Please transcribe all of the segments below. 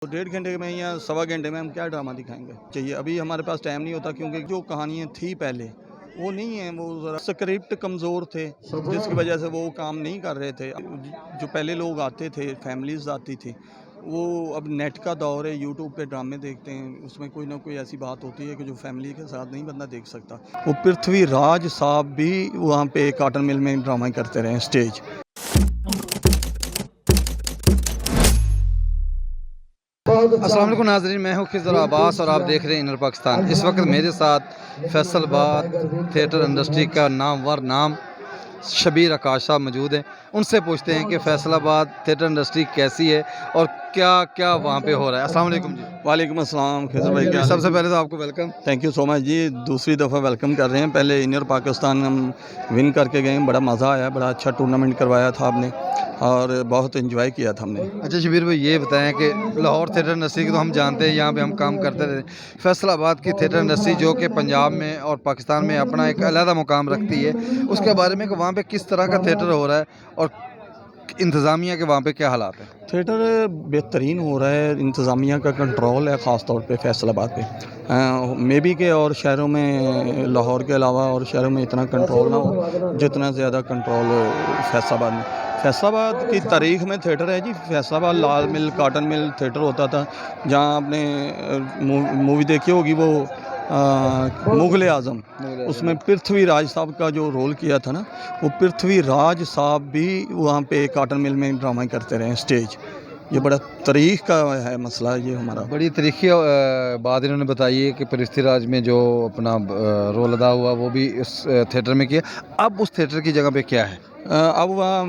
तो 1.5 घंटे में या सवा घंटे में हम क्या ड्रामा दिखाएंगे चाहिए। अभी हमारे पास टाइम नहीं होता क्योंकि जो कहानियाँ थी पहले वो नहीं है, वो ज़रा स्क्रिप्ट कमज़ोर थे जिसकी वजह से वो काम नहीं कर रहे थे। जो पहले लोग आते थे, फैमिलीज आती थी, वो अब नेट का दौर है, यूट्यूब पे ड्रामे देखते हैं, उसमें कोई ना कोई ऐसी बात होती है कि जो फैमिली के साथ नहीं बंदा देख सकता। वो पृथ्वी राज साहब भी वहाँ पे कॉटन मिल में ड्रामा करते रहे स्टेज। अस्सलाम वालेकुम नाज़रीन, मैं हूँ खिज़र अब्बास और आप देख रहे हैं इनर पाकिस्तान। इस वक्त मेरे साथ फैसलाबाद थिएटर इंडस्ट्री का नामवर नाम शबीर आकाश साहब मौजूद हैं। उनसे पूछते हैं कि फैसलाबाद थिएटर इंडस्ट्री कैसी है और क्या क्या वहाँ पे हो रहा है। अस्सलाम वालेकुम जी। वालेकुम अस्सलाम खिज़र भाई, क्या सबसे पहले तो आपको welcome. Thank you so much जी। दूसरी दफ़ा वेलकम कर रहे हैं। पहले इनर पाकिस्तान हम विन करके गए, बड़ा मज़ा आया, बड़ा अच्छा टूर्नामेंट करवाया था आपने और बहुत एंजॉय किया था हमने। अच्छा शबीर भाई, ये बताएं कि लाहौर थिएटर इंडस्ट्री की तो हम जानते हैं, यहाँ पे हम काम करते रहे। फैसलाबाद की थिएटर इंडस्ट्री जो कि पंजाब में और पाकिस्तान में अपना एक अलग मुकाम रखती है, उसके बारे में कि वहाँ पे किस तरह का थिएटर हो रहा है और इंतज़ामिया के वहाँ पे क्या हालात है। थिएटर बेहतरीन हो रहा है, इंतज़ामिया का कंट्रोल है ख़ास तौर पे फैसलाबाद पे। मे बी के और शहरों में, लाहौर के अलावा और शहरों में इतना कंट्रोल ना हो जितना ज़्यादा कंट्रोल फैसलाबाद में। फैसलाबाद की तारीख़ में थिएटर है जी। फैसलाबाद लाल मिल, कॉटन मिल थिएटर होता था, जहाँ आपने मूवी देखी होगी वो मुग़ल आज़म, उसमें पृथ्वी राज साहब का जो रोल किया था ना, वो पृथ्वी राज साहब भी वहाँ पे कॉटन मिल में ड्रामा करते रहे स्टेज। ये बड़ा तारीख़ का है मसला, ये हमारा बड़ी तरीक़ी बात इन्होंने बताई है कि पृथ्वीराज में जो अपना रोल अदा हुआ वो भी इस थिएटर में किया। अब उस थिएटर की जगह पे क्या है? अब वहाँ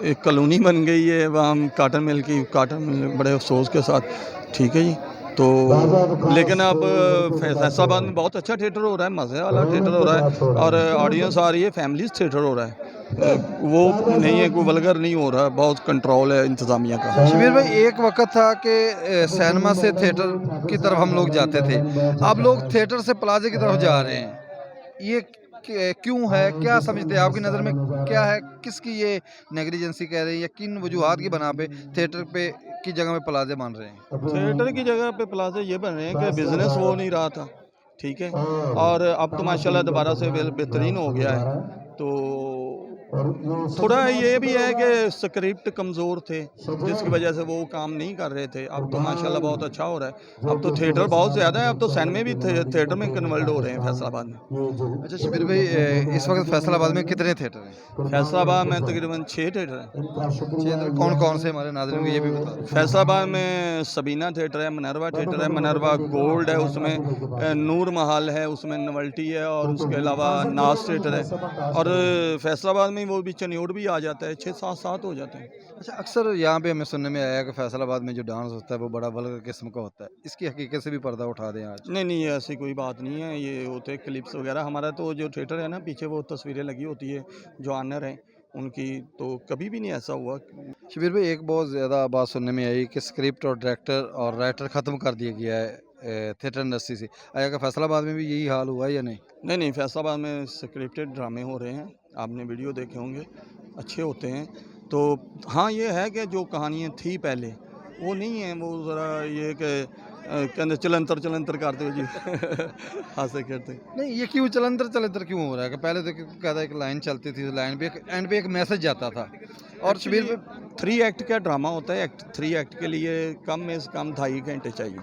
एक कॉलोनी बन गई है, वहाँ कॉटन मिल की, कॉटन मिल बड़े अफसोस के साथ, ठीक है जी। तो लेकिन अब फैसलाबाद में बहुत अच्छा थिएटर हो रहा है, मज़े वाला थिएटर हो रहा है और ऑडियंस आ रही है, फैमिलीज थिएटर हो रहा है। वो नहीं है, कोई वल्गर नहीं हो रहा, बहुत कंट्रोल है इंतज़ामिया का। शबीर भाई, एक वक्त था कि सिनेमा से थिएटर की तरफ हम लोग जाते थे, अब लोग थिएटर से प्लाजे की तरफ जा रहे हैं। ये क्यों है? क्या समझते हैं, आपकी नज़र में क्या है? किसकी ये नेग्लिजेंसी कह रहे हैं या किन वजूहात की बना पे थिएटर पे की जगह में प्लाजे बन रहे हैं? थिएटर की जगह पे प्लाजा ये बन रहे हैं कि बिज़नेस हो नहीं रहा था, ठीक है, और अब तो माशाल्लाह दोबारा से बेहतरीन हो गया है। तो थोड़ा ये भी है कि स्क्रिप्ट कमज़ोर थे जिसकी वजह से वो काम नहीं कर रहे थे। अब तो माशाल्लाह बहुत अच्छा हो रहा है, अब तो थिएटर बहुत ज़्यादा है, अब तो सिनेमा भी थिएटर में कन्वर्ट हो रहे हैं फैसलाबाद में। अच्छा शबीर भाई, इस वक्त फैसलाबाद में कितने थिएटर हैं? फैसलाबाद में तकरीबन 6 थिएटर हैं। थिएटर कौन कौन से हमारे नाज़रीन को ये भी बता दो। फैसलाबाद में सबीना थिएटर है, मिनरवा थिएटर है, मिनरवा गोल्ड है, उसमें नूर महल है, उसमें नवल्टी है और उसके अलावा नाज थिएटर है। और फैसलाबाद में वो भी चनियोड़ भी आ जाता है, 6-7 हो जाते हैं। अच्छा, अक्सर यहाँ पे हमें सुनने में आया कि फैसलाबाद में जो डांस होता है वो बड़ा वल्गर किस्म का होता है, इसकी हकीकत से भी पर्दा उठा दें आज। नहीं नहीं, ऐसी कोई बात नहीं है, ये होते क्लिप्स वगैरह। हमारा तो जो थिएटर है ना, पीछे वो तस्वीरें लगी होती है जो ऑनर हैं उनकी, तो कभी भी नहीं ऐसा हुआ। शबीर भाई, एक बहुत ज़्यादा बात सुनने में आई कि स्क्रिप्ट और डायरेक्टर और राइटर ख़त्म कर दिया गया है थिएटर इंडस्ट्री से। आया कि फैसलाबाद में भी यही हाल हुआ है या नहीं? नहीं नहीं, फैसलाबाद में स्क्रिप्टेड ड्रामे हो रहे हैं, आपने वीडियो देखे होंगे, अच्छे होते हैं। तो हाँ, ये है कि जो कहानियाँ थी पहले वो नहीं है, वो ज़रा ये कि कहते चलंतर चलंतर करते हो जी हंसते खेलते। नहीं, ये क्यों चलंतर क्यों हो रहा है कि पहले तो कहता है एक लाइन चलती थी, लाइन पे एक एंड पे एक मैसेज जाता था। और शबीर भाई, 3 एक्ट का ड्रामा होता है, 3 एक्ट के लिए कम में से कम 2.5 घंटे चाहिए।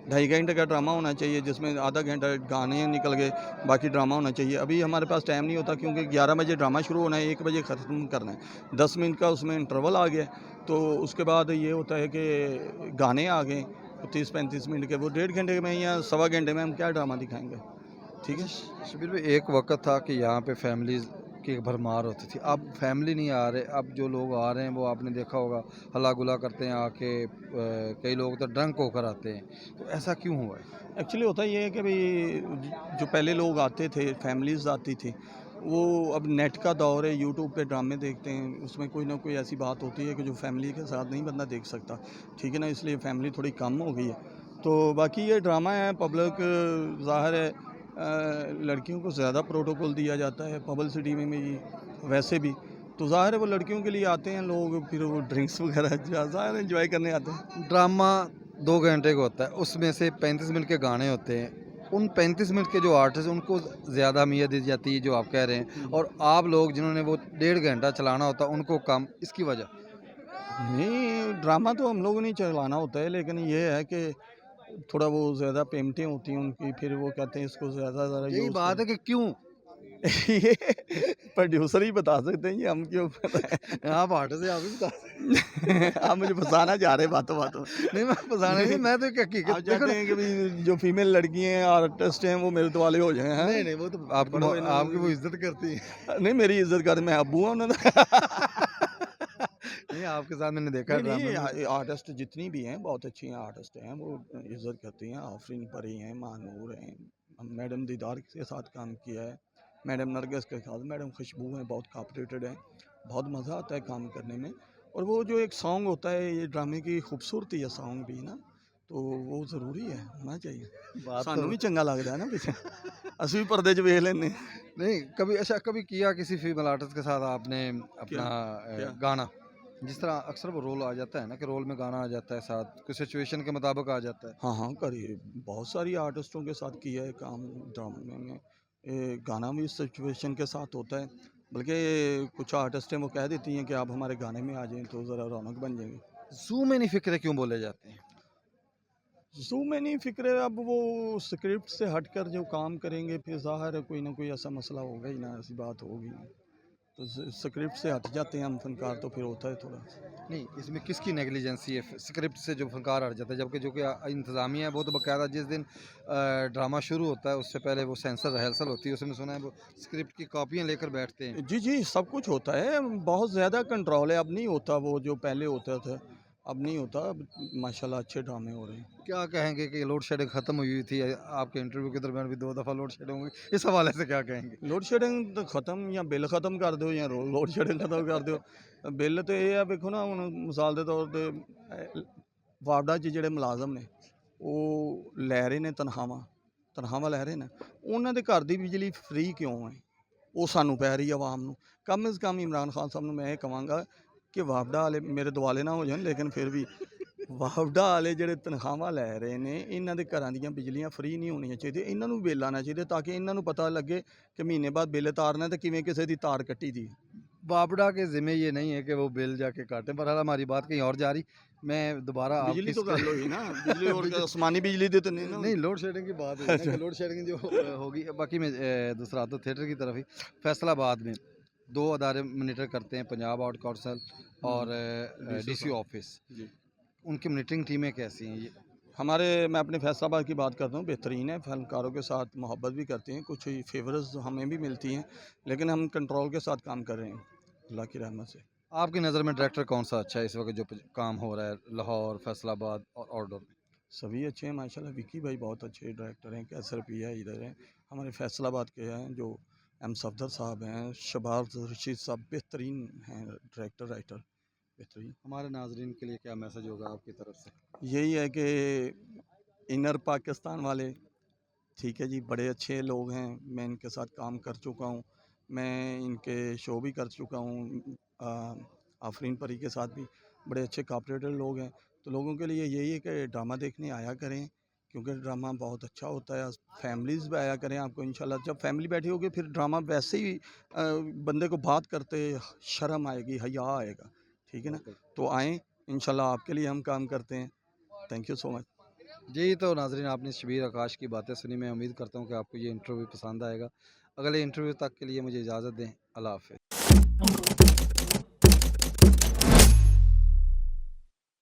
2.5 घंटे का ड्रामा होना चाहिए जिसमें आधा घंटा गाने निकल गए, बाकी ड्रामा होना चाहिए। अभी हमारे पास टाइम नहीं होता क्योंकि 11 बजे ड्रामा शुरू होना है, 1 बजे ख़त्म करना है, 10 मिनट का उसमें इंटरवल आ गया। तो उसके बाद ये होता है कि गाने आ गए 30-35 मिनट के, वो 1.5 घंटे में या सवा घंटे में हम क्या ड्रामा दिखाएंगे, ठीक है। शबीर भाई, एक वक्त था कि यहाँ पे फैमिलीज़ की भरमार होती थी, अब फैमिली नहीं आ रहे। अब जो लोग आ रहे हैं वो आपने देखा होगा हल्ला गुला करते हैं आके, कई लोग तो ड्रंक होकर आते हैं। तो ऐसा क्यों हुआ है? एक्चुअली होता ये है कि भाई जो पहले लोग आते थे, फैमिलीज आती थी, वो अब नेट का दौर है, यूट्यूब पे ड्रामे देखते हैं, उसमें कोई ना कोई ऐसी बात होती है कि जो फैमिली के साथ नहीं बंदा देख सकता, ठीक है ना, इसलिए फैमिली थोड़ी कम हो गई है। तो बाकी ये ड्रामा है, पब्लिक ज़ाहिर है लड़कियों को ज़्यादा प्रोटोकॉल दिया जाता है पब्लिसिटी में भी, वैसे भी तो ज़ाहिर है वो लड़कियों के लिए आते हैं लोग, फिर वो ड्रिंक्स वगैरह ज़ाहिर एंजॉय करने आते हैं। ड्रामा 2 घंटे का होता है, उसमें से 35 मिनट के गाने होते हैं। उन 35 मिनट के जो आर्टिस्ट हैं उनको ज़्यादा अहमियत दी जाती है जो आप कह रहे हैं, और आप लोग जिन्होंने वो 1.5 घंटा चलाना होता है उनको कम, इसकी वजह? नहीं, ड्रामा तो हम लोगों ने चलाना होता है, लेकिन ये है कि थोड़ा वो ज़्यादा पेमेंटें होती हैं उनकी, फिर वो कहते हैं इसको ज़्यादा ज़रा यही यूज़ बात करें। है कि क्यों? ये प्रोड्यूसर ही बता सकते हैं, ये हम क्यों बताएं। आप आर्टिस्ट हैं, आप ही बता आप मुझे फंसाना चाह रहे हैं बातों बातों में। नहीं, मैं फँसाना नहीं, मैं तो एक आप हकीकत देखो चाहते ना। हैं कि भाई जो फीमेल लड़की हैं आर्टिस्ट हैं वो मेरे वाले हो जाएं, हैं? नहीं, नहीं, वो तो बड़ो आपकी वो इन्होंने इज़्ज़त करती है। नहीं, मेरी इज्जत कर, मैं अब्बू हूँ उन्होंने। नहीं, आपके साथ मैंने देखा है नहीं ड्रामे नहीं, में। आर्टिस्ट जितनी भी हैं बहुत अच्छी हैं, आर्टिस्ट हैं, वो इज्जत करती हैं। आफरीन परी हैं, मानूर हैं, मैडम दीदार के साथ काम किया है, मैडम नरगिस के साथ, मैडम खुशबू हैं, बहुत कॉपरेटेड हैं, बहुत मज़ा आता है काम करने में। और वो जो एक सॉन्ग होता है, ये ड्रामे की खूबसूरती है सॉन्ग भी ना, तो वो ज़रूरी है, होना चाहिए। बात तो सानू भी चंगा लगता है ना पिछे, असं भी पर्दे च वेख लेने। नहीं, कभी अच्छा कभी किया किसी फीमेल आर्टिस्ट के साथ आपने क्या अपना क्या गाना? जिस तरह अक्सर वो रोल आ जाता है ना कि रोल में गाना आ जाता है साथ, कोई सिचुएशन के मुताबिक आ जाता है। हाँ हाँ, करिए, बहुत सारी आर्टिस्टों के साथ किया है काम ड्रामे में। गाना भी सिचुएशन के साथ होता है, बल्कि कुछ आर्टिस्ट हैं वो कह देती हैं कि आप हमारे गाने में आ जाएं तो ज़रा रौनक बन जाएंगे। ज़ू में नहीं फ़िक्रे क्यों बोले जाते हैं? जू में नहीं फिक्र है, अब वो स्क्रिप्ट से हटकर जो काम करेंगे फिर ज़ाहिर है कोई ना कोई ऐसा मसला होगा ही ना, ऐसी बात होगी। तो स्क्रिप्ट से हट जाते हैं हम फनकार, तो फिर होता है थोड़ा। नहीं, इसमें किसकी नेग्लिजेंसी है? स्क्रिप्ट से जो फनकार हट जाता है, जबकि जो कि इंतज़ामिया है वो तो बाकायदा जिस दिन ड्रामा शुरू होता है उससे पहले वो सेंसर रिहर्सल होती है, उसमें सुना है वो स्क्रिप्ट की कॉपियाँ लेकर बैठते हैं। जी जी, सब कुछ होता है, बहुत ज़्यादा कंट्रोल है, अब नहीं होता वो जो पहले होता था, अब नहीं होता, अब माशाल्लाह अच्छे ड्रामे हो रहे हैं। क्या कहेंगे कि लोड शेडिंग ख़त्म हुई थी, आपके इंटरव्यू के दरमियान भी 2 दफ़ा लोड शेडिंग हुई, इस हवाले से क्या कहेंगे? लोड शेडिंग तो ख़त्म, या बिल ख़त्म कर दो या लोड शेडिंग ख़त्म कर दो। बिल तो ये है, देखो ना, हुण मिसाल के तौर पर वार्डा 'ਚ ਜਿਹੜੇ ਮੁਲਾਜ਼ਮ ਨੇ ਉਹ ਲੈ ਰਹੇ ਨੇ ਤਨਖਾਹਾਂ ਲੈ ਰਹੇ ਨੇ, ਉਹਨਾਂ ਦੇ ਘਰ ਦੀ ਬਿਜਲੀ ਫ੍ਰੀ ਕਿਉਂ ਹੈ? ਉਹ ਸਾਨੂੰ ਪੈ ਰਹੀ ਆਵਾਮ ਨੂੰ। ਕਮ ਅਜ਼ ਕਮ ਇਮਰਾਨ ਖਾਨ ਸਾਹਿਬ ਨੂੰ ਮੈਂ ਇਹ ਕਹਾਂਗਾ ਕਿ ਵਾਪਡਾ ਵਾਲੇ ਮੇਰੇ ਦੁਆਲੇ ਨਾ ਹੋ ਜਾਣ, ਲੇਕਿਨ ਫਿਰ ਵੀ ਵਾਪਡਾ ਵਾਲੇ ਜਿਹੜੇ ਤਨਖਾਹਾਂ ਲੈ ਰਹੇ ਨੇ, ਇਹਨਾਂ ਦੇ ਘਰਾਂ ਦੀਆਂ ਬਿਜਲੀਆਂ ਫ੍ਰੀ ਨਹੀਂ ਹੋਣੀਆਂ ਚਾਹੀਦੀਆਂ, ਇਹਨਾਂ ਨੂੰ ਬਿੱਲ ਆਉਣਾ ਚਾਹੀਦਾ ਤਾਂ ਕਿ ਇਹਨਾਂ ਨੂੰ ਪਤਾ ਲੱਗੇ ਕਿ ਮਹੀਨੇ ਬਾਅਦ ਬਿੱਲ ਤਾਰਨਾ ਤੇ ਕਿਵੇਂ ਕਿਸੇ ਦੀ तार ਕੱਟੀ ਦੀ है। बाबड़ा के ज़िम्मे ये नहीं है कि वो बिल जाके काटें, बहरहाल हमारी बात कहीं और जा रही। मैं दोबारा बिजली आपकी तो कर लो ही ना, बिजली और क्या, आसमानी बिजली तो नहीं ना। नहीं, लोड शेडिंग की बात हुई ना कि लोड शेडिंग जो होगी। बाकी मैं दूसरा आता हूँ थिएटर की तरफ ही। फैसलाबाद में 2 अदारे मॉनिटर करते हैं, पंजाब आर्ट काउंसिल और डीसी डीसी साहब ऑफिस। जी। उनकी मॉनिटरिंग टीमें कैसी हैं ये? हमारे, मैं अपने फैसलाबाद की बात करता हूँ, बेहतरीन है, फ़नकारों के साथ मोहब्बत भी करते हैं, कुछ फेवर्स हमें भी मिलती हैं, लेकिन हम कंट्रोल के साथ काम कर रहे हैं अल्लाह की रहमत से। आपकी नज़र में डायरेक्टर कौन सा अच्छा है इस वक्त जो काम हो रहा है लाहौर, फैसलाबाद और ऑर्डर में? सभी अच्छे हैं माशाल्लाह, विकी भाई बहुत अच्छे डायरेक्टर हैं, कैसर पिया इधर हैं, हमारे फैसलाबाद के हैं जो एम सफदर साहब हैं, शबाज रशीद साहब बेहतरीन हैं डायरेक्टर राइटर, बेहतरीन। हमारे नाजरीन के लिए क्या मैसेज होगा आपकी तरफ से? यही है कि इनर पाकिस्तान वाले, ठीक है जी, बड़े अच्छे लोग हैं, मैं इनके साथ काम कर चुका हूँ, मैं इनके शो भी कर चुका हूँ, आफरीन परी के साथ भी बड़े अच्छे कॉपरेटर लोग हैं। तो लोगों के लिए यही है कि ड्रामा देखने आया करें, क्योंकि ड्रामा बहुत अच्छा होता है, फैमिलीज़ भी आया करें, आपको इंशाल्लाह जब फैमिली बैठी होगी फिर ड्रामा वैसे ही बंदे को बात करते शर्म आएगी, हया आएगा, ठीक है ना। तो आएँ, इंशाल्लाह आपके लिए हम काम करते हैं। Thank you so much. जी, तो नाज़रीन आपने शबीर आकाश की बातें सुनी। मैं उम्मीद करता हूँ कि आपको ये इंटरव्यू पसंद आएगा। अगले इंटरव्यू तक के लिए मुझे इजाज़त दें। अल्लाह हाफ़िज़।